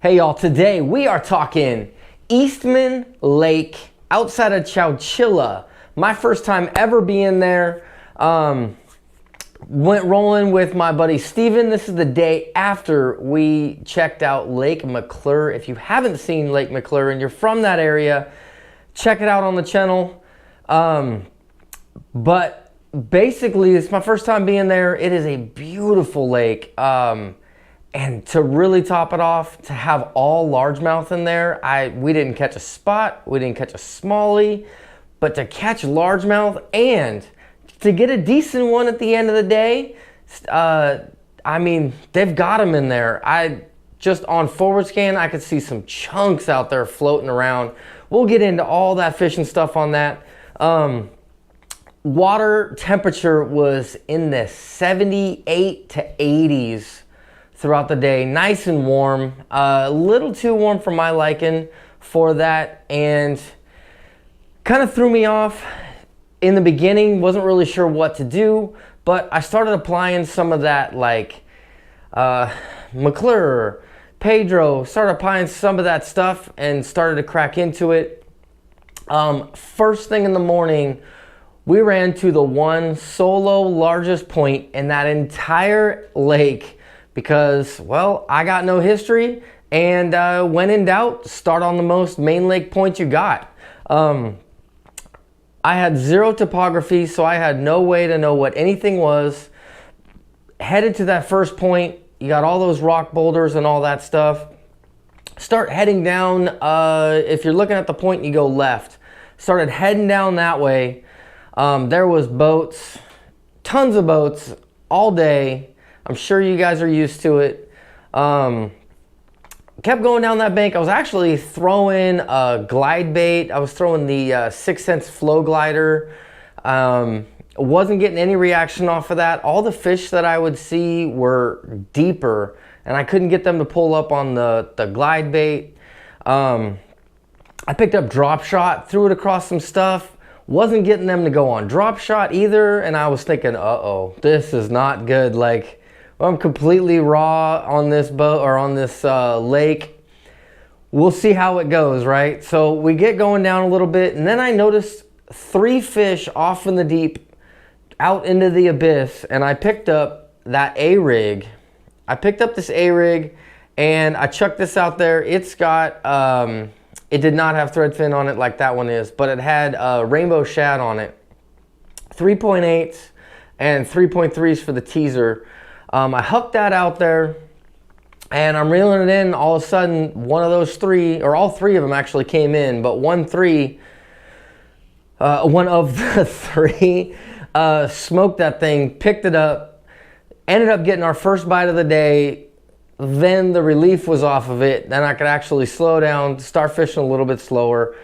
Hey y'all, today we are talking Eastman Lake outside of Chowchilla. My first time ever being there. Went rolling with my buddy Steven. This is the day after we checked out Lake McClure. If you haven't seen Lake McClure and you're from that area, check it out on the channel. But basically, it's my first time being there. It is a beautiful lake. And to really top it off, to have all largemouth in there, we didn't catch a spot, we didn't catch a smallie, but to catch largemouth and to get a decent one at the end of the day, I mean, they've got them in there. Just on forward scan, I could see some chunks out there floating around. We'll get into all that fishing stuff on that. Water temperature was in the 78 to 80s throughout the day, nice and warm, a little too warm for my liking for that, and kind of threw me off in the beginning. Wasn't really sure what to do, but I started applying some of that, like McClure, Pedro, started applying some of that stuff and started to crack into it. First thing in the morning, we ran to the one solo largest point in that entire lake because, well, I got no history, and when in doubt, start on the most main lake point you got. I had zero topography, so I had no way to know what anything was. Headed to that first point, you got all those rock boulders and all that stuff. Start heading down, if you're looking at the point, you go left. Started heading down that way. There was boats, tons of boats all day. I'm sure you guys are used to it. Kept going down that bank. I was actually throwing a glide bait. I was throwing the 6 Sense flow glider. Wasn't getting any reaction off of that. All the fish that I would see were deeper, and I couldn't get them to pull up on the glide bait. I picked up drop shot, threw it across some stuff. Wasn't getting them to go on drop shot either, and I was thinking, uh-oh, this is not good. Like, I'm completely raw on this boat or on this lake. We'll see how it goes, right? So we get going down a little bit, and then I noticed 3 fish off in the deep out into the abyss, and I picked up that A-rig. I picked up this A-rig, and I chucked this out there. It's got, it did not have thread fin on it like that one is, but it had rainbow shad on it. 3.8s and 3.3s for the teaser. I hooked that out there, and I'm reeling it in. All of a sudden, one of those 3, or all 3 of them actually came in, but one of the 3 smoked that thing, picked it up, ended up getting our first bite of the day. Then the relief was off of it. Then I could actually slow down, start fishing a little bit slower.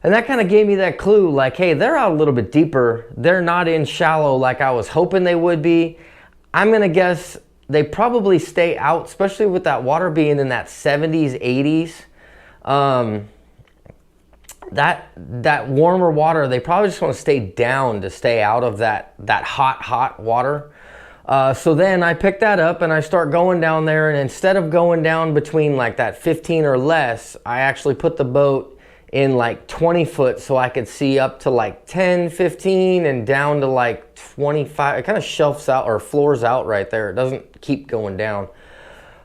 And that kind of gave me that clue, like, hey, they're out a little bit deeper. They're not in shallow like I was hoping they would be. I'm gonna guess they probably stay out, especially with that water being in that 70s, 80s. That warmer water, they probably just want to stay down to stay out of that hot water. So then I picked that up and I start going down there, and instead of going down between like that 15 or less, I actually put the boat in like 20 foot so I could see up to like 10, 15 and down to like 25. It kind of shelves out or floors out right there. It doesn't keep going down.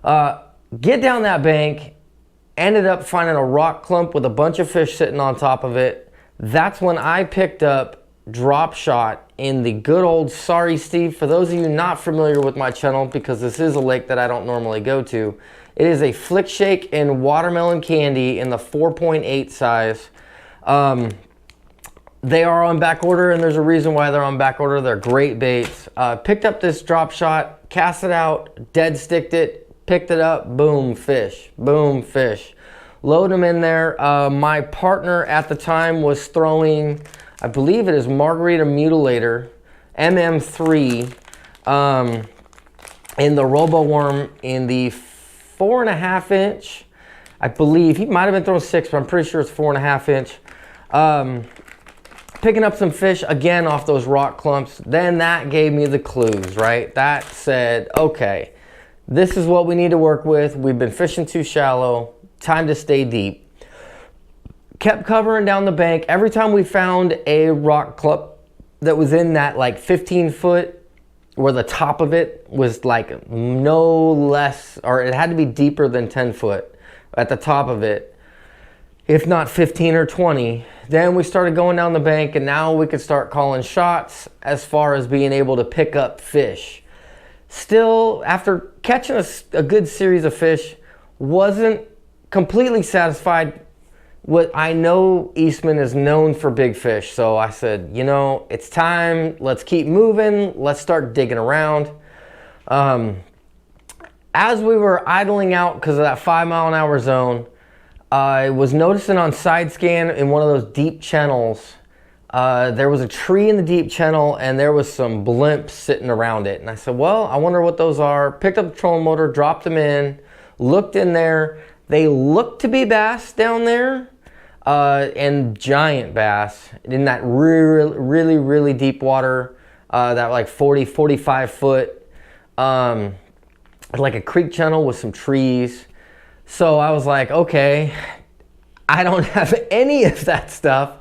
Get down that bank, ended up finding a rock clump with a bunch of fish sitting on top of it. That's when I picked up drop shot in the good old Sorry Steve. For those of you not familiar with my channel, because this is a lake that I don't normally go to, it is a flick shake and watermelon candy in the 4.8 size. They are on back order, and there's a reason why they're on back order. They're great baits. Picked up this drop shot, cast it out, dead sticked it, picked it up, boom, fish, boom, fish. Load them in there. My partner at the time was throwing, I believe it is Margarita Mutilator, MM3, in the Robo Worm in the 4.5 inch. I believe he might have been throwing 6, but I'm pretty sure it's 4.5 inch. Picking up some fish again off those rock clumps. Then that gave me the clues, right? That said, okay, This is what we need to work with. We've been fishing too shallow. Time to stay deep. Kept covering down the bank. Every time we found a rock clump that was in that like 15 foot, where the top of it was like no less, or it had to be deeper than 10 foot at the top of it, if not 15 or 20. Then we started going down the bank, and now we could start calling shots as far as being able to pick up fish. Still, after catching a good series of fish, wasn't completely satisfied. What I know, Eastman is known for big fish. So I said, you know, it's time. Let's keep moving. Let's start digging around. As we were idling out because of that 5 mile an hour zone, I was noticing on side scan in one of those deep channels, there was a tree in the deep channel and there was some blimps sitting around it. And I said, well, I wonder what those are. Picked up the trolling motor, dropped them in, looked in there. They looked to be bass down there, and giant bass in that really, really deep water, that like 40, 45 foot, like a creek channel with some trees. So I was like, okay, I don't have any of that stuff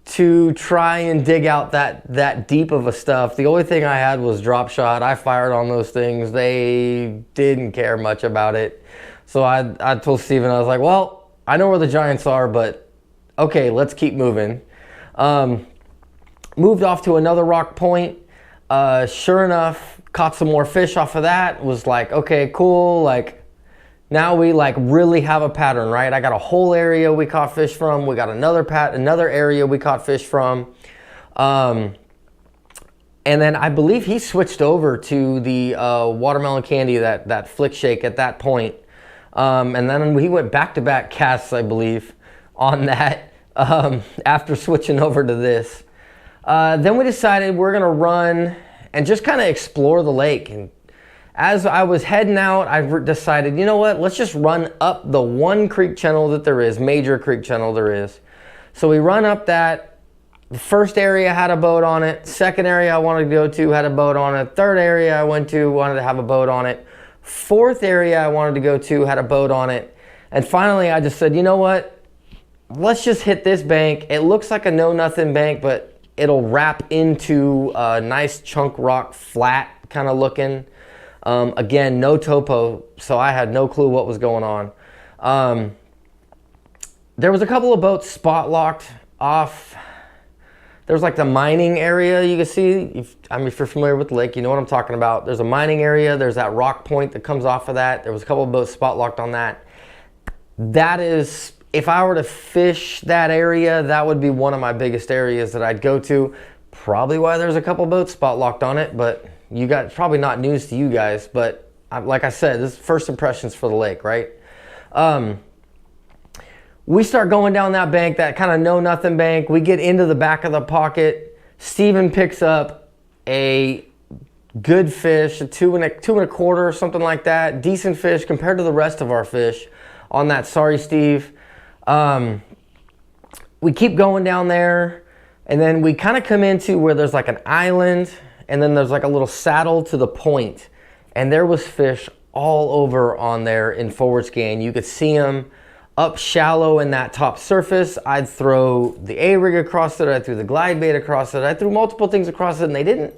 to try and dig out that deep of a stuff. The only thing I had was drop shot. I fired on those things. They didn't care much about it. So I told Steven, I was like, well, I know where the giants are, but okay, let's keep moving. Moved off to another rock point. Sure enough, caught some more fish off of that. Was like, okay, cool. Like, now we like really have a pattern, right? I got a whole area we caught fish from. We got another area we caught fish from. And then I believe he switched over to the watermelon candy, that flick shake at that point. And then he went back-to-back casts, I believe, on that after switching over to this. Then we decided we're gonna run and just kind of explore the lake. And as I was heading out, I decided, you know what, let's just run up the one creek channel that there is, major creek channel there is. So we run up that. The first area had a boat on it. Second area I wanted to go to had a boat on it. Third area I went to wanted to have a boat on it. Fourth area I wanted to go to had a boat on it. And finally I just said, you know what, let's just hit this bank. It looks like a know-nothing bank, but it'll wrap into a nice chunk rock, flat kind of looking. Again, no topo, so I had no clue what was going on. There was a couple of boats spot locked off. There's like the mining area you can see. If you're familiar with the lake, you know what I'm talking about. There's a mining area. There's that rock point that comes off of that. There was a couple of boats spot locked on that. That is, if I were to fish that area, that would be one of my biggest areas that I'd go to. Probably why there's a couple boats spot locked on it, but you got, it's probably not news to you guys, but like I said, this is first impressions for the lake, right? We start going down that bank, that kind of know-nothing bank. We get into the back of the pocket. Steven picks up a good fish, a two and a quarter or something like that. Decent fish compared to the rest of our fish on that Sorry Steve. We keep going down there, and then we kind of come into where there's like an island, and then there's like a little saddle to the point, and there was fish all over on there in forward scan. You could see them up shallow in that top surface. I'd throw the A-rig across it, I threw the glide bait across it, I threw multiple things across it, and they didn't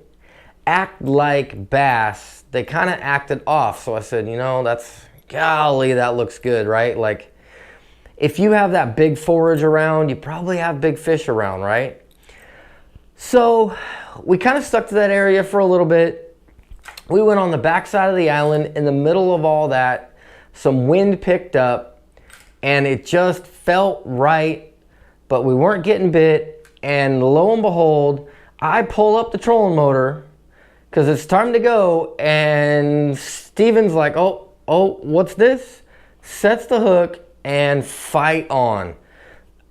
act like bass. They kind of acted off. So I said, you know, golly, that looks good, right? Like, if you have that big forage around, you probably have big fish around, right? So we kind of stuck to that area for a little bit. We went on the backside of the island. In the middle of all that, some wind picked up, and it just felt right, but we weren't getting bit. And lo and behold, I pull up the trolling motor because it's time to go, and Steven's like, oh, what's this? Sets the hook and fight on.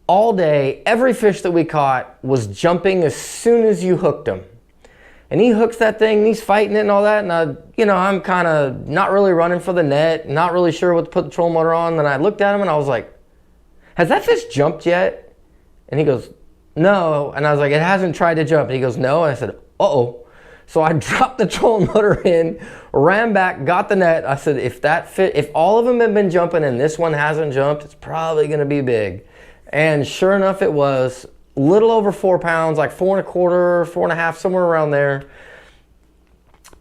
All day, every fish that we caught was jumping as soon as you hooked them. And he hooks that thing, and he's fighting it and all that, and I'm kind of not really running for the net, not really sure what to put the trolling motor on. Then I looked at him and I was like, has that fish jumped yet? And he goes, no. And I was like, it hasn't tried to jump. And he goes, no. And I said, uh-oh. So I dropped the trolling motor in, ran back, got the net. I said, if all of them have been jumping and this one hasn't jumped, it's probably gonna be big. And sure enough, it was a little over 4 pounds, like 4.25, 4.5, somewhere around there.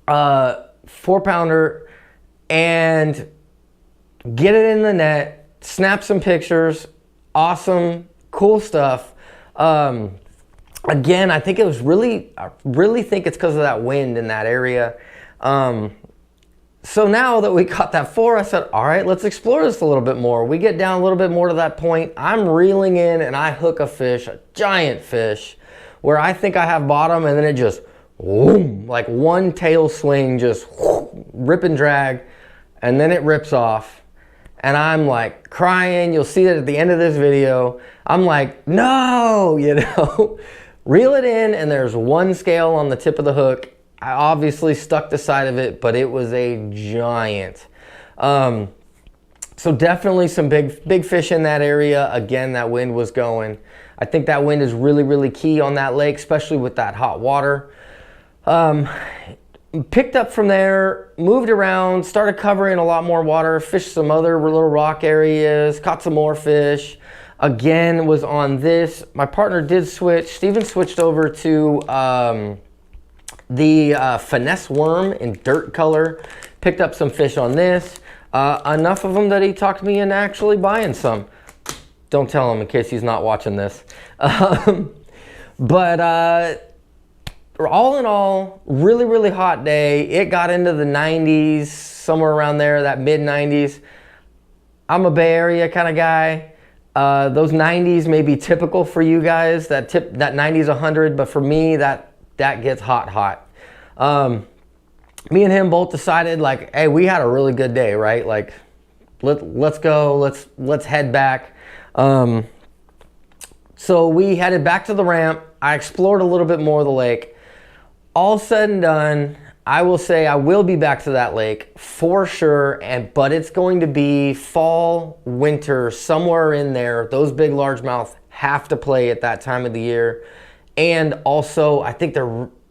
4-pounder, and get it in the net, snap some pictures, awesome, cool stuff. Again, I think it was I really think it's because of that wind in that area. So now that we caught that 4, I said, all right, let's explore this a little bit more. We get down a little bit more to that point. I'm reeling in and I hook a fish, a giant fish, where I think I have bottom, and then it just, whoom, like one tail swing, just whoom, rip and drag, and then it rips off. And I'm like crying. You'll see that at the end of this video. I'm like, no, you know. Reel it in, and there's one scale on the tip of the hook. I obviously stuck the side of it, but it was a giant. So definitely some big fish in that area. Again, that wind was going. I think that wind is really, really key on that lake, especially with that hot water. Picked up from there, moved around, started covering a lot more water, fished some other little rock areas, caught some more fish. Again, was on this. My partner did switch. Steven switched over to the finesse worm in dirt color. Picked up some fish on this. Enough of them that he talked me into actually buying some. Don't tell him in case he's not watching this. But all in all, really, really hot day. It got into the 90s, somewhere around there, that mid 90s. I'm a Bay Area kind of guy. Those 90s may be typical for you guys, that 90s 100, but for me, that gets hot. Me and him both decided, like, hey, we had a really good day, right? Like, let's go, let's head back. So we headed back to the ramp. I explored a little bit more of the lake. All said and done, I will say I will be back to that lake for sure, but it's going to be fall, winter, somewhere in there. Those big largemouth have to play at that time of the year. And also, I think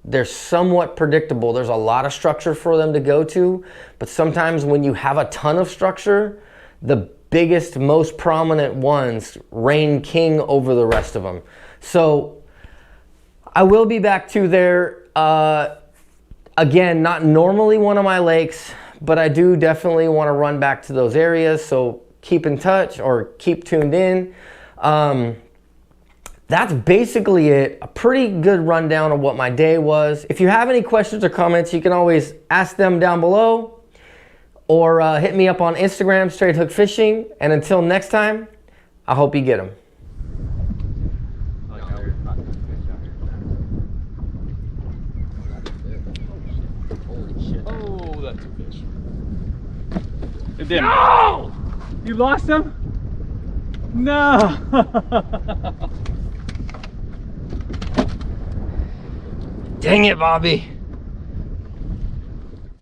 they're somewhat predictable. There's a lot of structure for them to go to, but sometimes when you have a ton of structure, the biggest, most prominent ones reign king over the rest of them. So I will be back to there. Again, not normally one of my lakes, but I do definitely want to run back to those areas. So keep in touch or keep tuned in. That's basically it. A pretty good rundown of what my day was. If you have any questions or comments, you can always ask them down below, or hit me up on Instagram, Straight Hook Fishing. And until next time, I hope you get them. Oh, that's a fish. It didn't. No! You lost him? No! Dang it, Bobby.